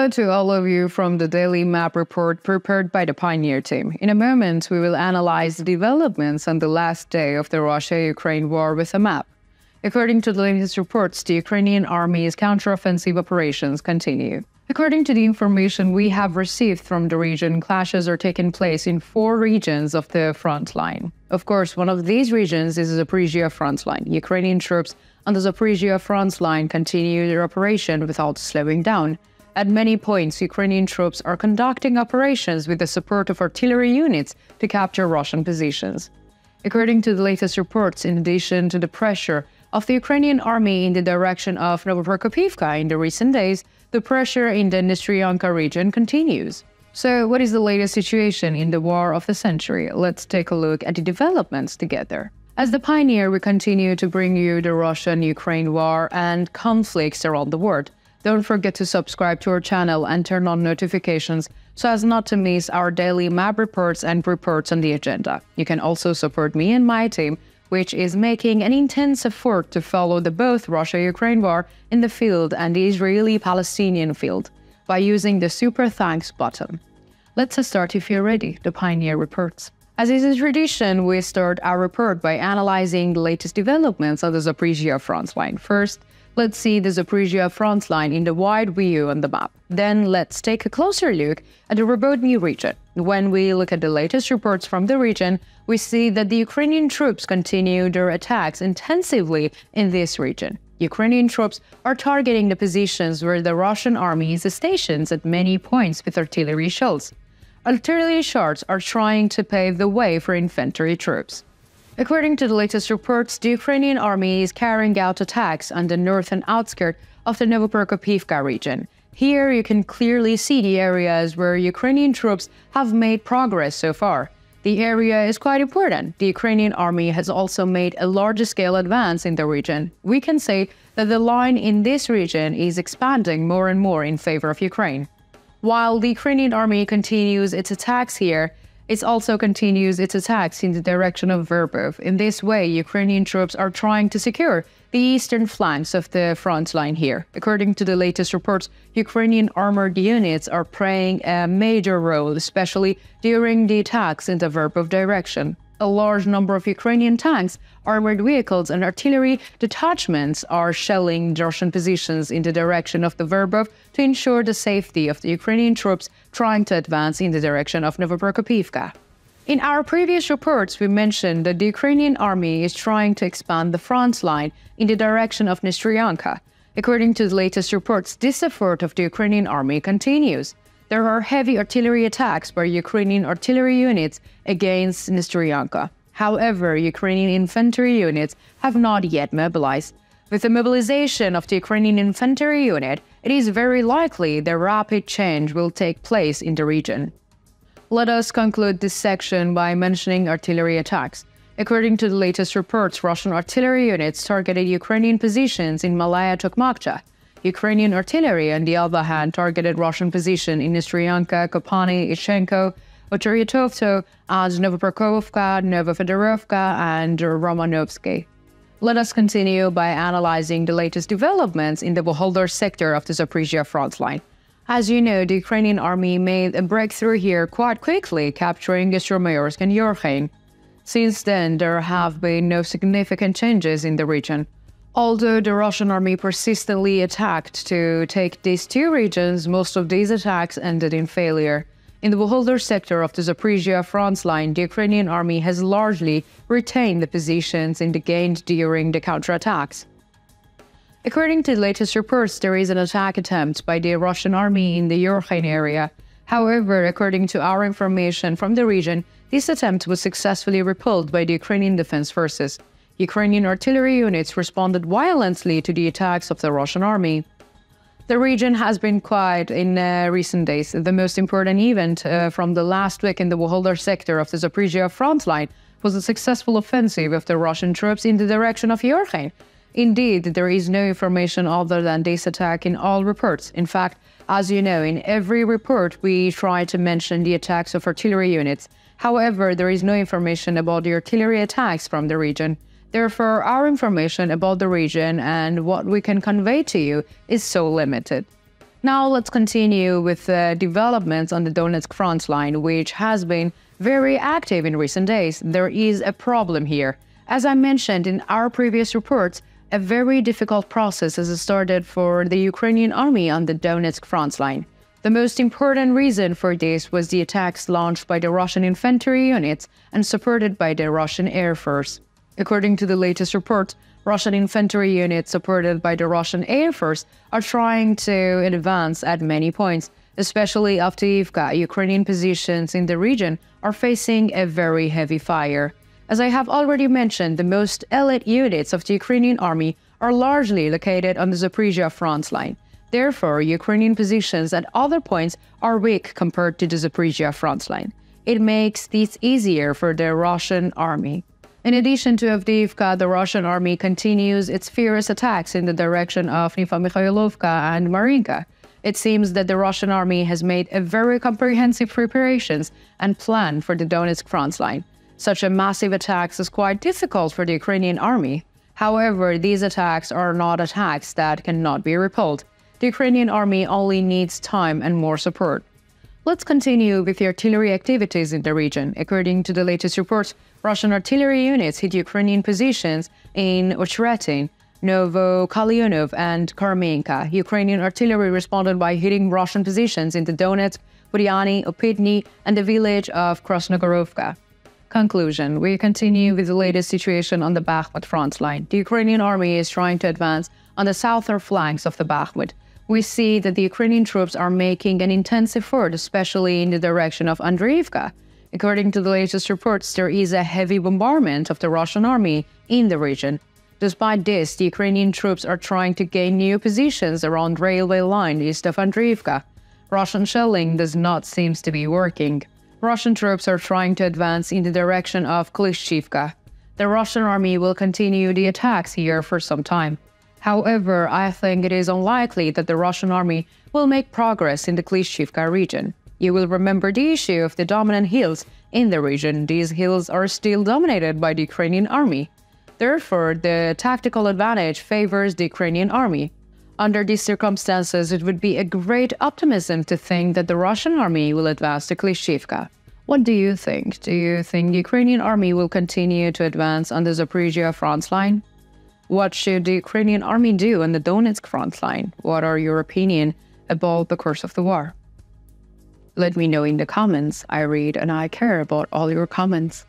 Hello to all of you from the daily map report prepared by the Pioneer team. In a moment, we will analyze the developments on the last day of the Russia-Ukraine war with a map. According to the latest reports, the Ukrainian army's counteroffensive operations continue. According to the information we have received from the region, clashes are taking place in 4 regions of the front line. Of course, one of these regions is the Zaporizhia front line. Ukrainian troops on the Zaporizhia front line continue their operation without slowing down. At many points, Ukrainian troops are conducting operations with the support of artillery units to capture Russian positions. According to the latest reports, in addition to the pressure of the Ukrainian army in the direction of Novoprokopivka in the recent days, the pressure in the Nesterianka region continues. So, what is the latest situation in the war of the century? Let's take a look at the developments together. As the Pioneer, we continue to bring you the Russian-Ukraine war and conflicts around the world. Don't forget to subscribe to our channel and turn on notifications so as not to miss our daily map reports and reports on the agenda. You can also support me and my team, which is making an intense effort to follow the both Russia-Ukraine war in the field and the Israeli-Palestinian field by using the Super Thanks button. Let's start if you're ready, the Pioneer reports. As is a tradition, we start our report by analyzing the latest developments on the Zaporizhia front line. First, let's see the Zaporizhia front line in the wide view on the map. Then let's take a closer look at the Zaporizhia region. When we look at the latest reports from the region, we see that the Ukrainian troops continue their attacks intensively in this region. Ukrainian troops are targeting the positions where the Russian army is stationed at many points with artillery shells. Artillery shots are trying to pave the way for infantry troops. According to the latest reports, the Ukrainian army is carrying out attacks on the northern outskirts of the Novoprokopivka region. Here you can clearly see the areas where Ukrainian troops have made progress so far. The area is quite important. The Ukrainian army has also made a large-scale advance in the region. We can say that the line in this region is expanding more and more in favor of Ukraine. While the Ukrainian army continues its attacks here, it also continues its attacks in the direction of Verbov. In this way, Ukrainian troops are trying to secure the eastern flanks of the front line here. According to the latest reports, Ukrainian armored units are playing a major role, especially during the attacks in the Verbov direction. A large number of Ukrainian tanks, armored vehicles and artillery detachments are shelling Russian positions in the direction of the Verbov to ensure the safety of the Ukrainian troops trying to advance in the direction of Novoprokopivka. In our previous reports, we mentioned that the Ukrainian army is trying to expand the front line in the direction of Nesterianka. According to the latest reports, this effort of the Ukrainian army continues. There are heavy artillery attacks by Ukrainian artillery units against Nesterianka. However, Ukrainian infantry units have not yet mobilized. With the mobilization of the Ukrainian infantry unit, it is very likely that rapid change will take place in the region. Let us conclude this section by mentioning artillery attacks. According to the latest reports, Russian artillery units targeted Ukrainian positions in Malaya Tokmakcha. Ukrainian artillery, on the other hand, targeted Russian positions in Nesterianka, Kopani, Ishenko, Ocheryatovto, and Novoprokopivka, Novofedorovka, and Romanovsky. Let us continue by analyzing the latest developments in the Boholdar sector of the Zaporizhia front line. As you know, the Ukrainian army made a breakthrough here quite quickly, capturing Stromayorsk and Yorkhain. Since then, there have been no significant changes in the region. Although the Russian army persistently attacked to take these 2 regions, most of these attacks ended in failure. In the Boholdar sector of the Zaporizhia front line, the Ukrainian army has largely retained the positions it gained during the counterattacks. According to the latest reports, there is an attack attempt by the Russian army in the Yorkhain area. However, according to our information from the region, this attempt was successfully repelled by the Ukrainian defense forces. Ukrainian artillery units responded violently to the attacks of the Russian army. The region has been quiet in recent days. The most important event from the last week in the Boholdar sector of the Zaporizhia front line was a successful offensive of the Russian troops in the direction of Yorkhain. Indeed, there is no information other than this attack in all reports. In fact, as you know, in every report we try to mention the attacks of artillery units. However, there is no information about the artillery attacks from the region. Therefore, our information about the region and what we can convey to you is so limited. Now let's continue with the developments on the Donetsk front line, which has been very active in recent days. There is a problem here. As I mentioned in our previous reports, a very difficult process has started for the Ukrainian army on the Donetsk front line. The most important reason for this was the attacks launched by the Russian infantry units and supported by the Russian Air Force. According to the latest report, Russian infantry units supported by the Russian Air Force are trying to advance at many points, especially after Avdiivka. Ukrainian positions in the region are facing a very heavy fire. As I have already mentioned, the most elite units of the Ukrainian army are largely located on the Zaporizhia front line. Therefore, Ukrainian positions at other points are weak compared to the Zaporizhia front line. It makes this easier for the Russian army. In addition to Avdiivka, the Russian army continues its fierce attacks in the direction of Novoprokopivka and Marinka. It seems that the Russian army has made a very comprehensive preparations and plan for the Donetsk front line. Such a massive attack is quite difficult for the Ukrainian army. However, these attacks are not attacks that cannot be repelled. The Ukrainian army only needs time and more support. Let's continue with the artillery activities in the region. According to the latest reports, Russian artillery units hit Ukrainian positions in Ocheretin, Novoprokopivka, and Kármenka. Ukrainian artillery responded by hitting Russian positions in the Donetsk, Budyani, Opitny, and the village of Krasnogorovka. Conclusion. We continue with the latest situation on the Bakhmut front line. The Ukrainian army is trying to advance on the southern flanks of the Bakhmut. We see that the Ukrainian troops are making an intense effort, especially in the direction of Andriivka. According to the latest reports, there is a heavy bombardment of the Russian army in the region. Despite this, the Ukrainian troops are trying to gain new positions around railway line east of Andriivka. Russian shelling does not seem to be working. Russian troops are trying to advance in the direction of Klishchivka. The Russian army will continue the attacks here for some time. However, I think it is unlikely that the Russian army will make progress in the Klishchivka region. You will remember the issue of the dominant hills in the region. These hills are still dominated by the Ukrainian army. Therefore, the tactical advantage favors the Ukrainian army. Under these circumstances, it would be a great optimism to think that the Russian army will advance to Klishchivka. What do you think? Do you think the Ukrainian army will continue to advance on the Zaporizhia front line? What should the Ukrainian army do on the Donetsk front line? What are your opinion about the course of the war? Let me know in the comments. I read and I care about all your comments.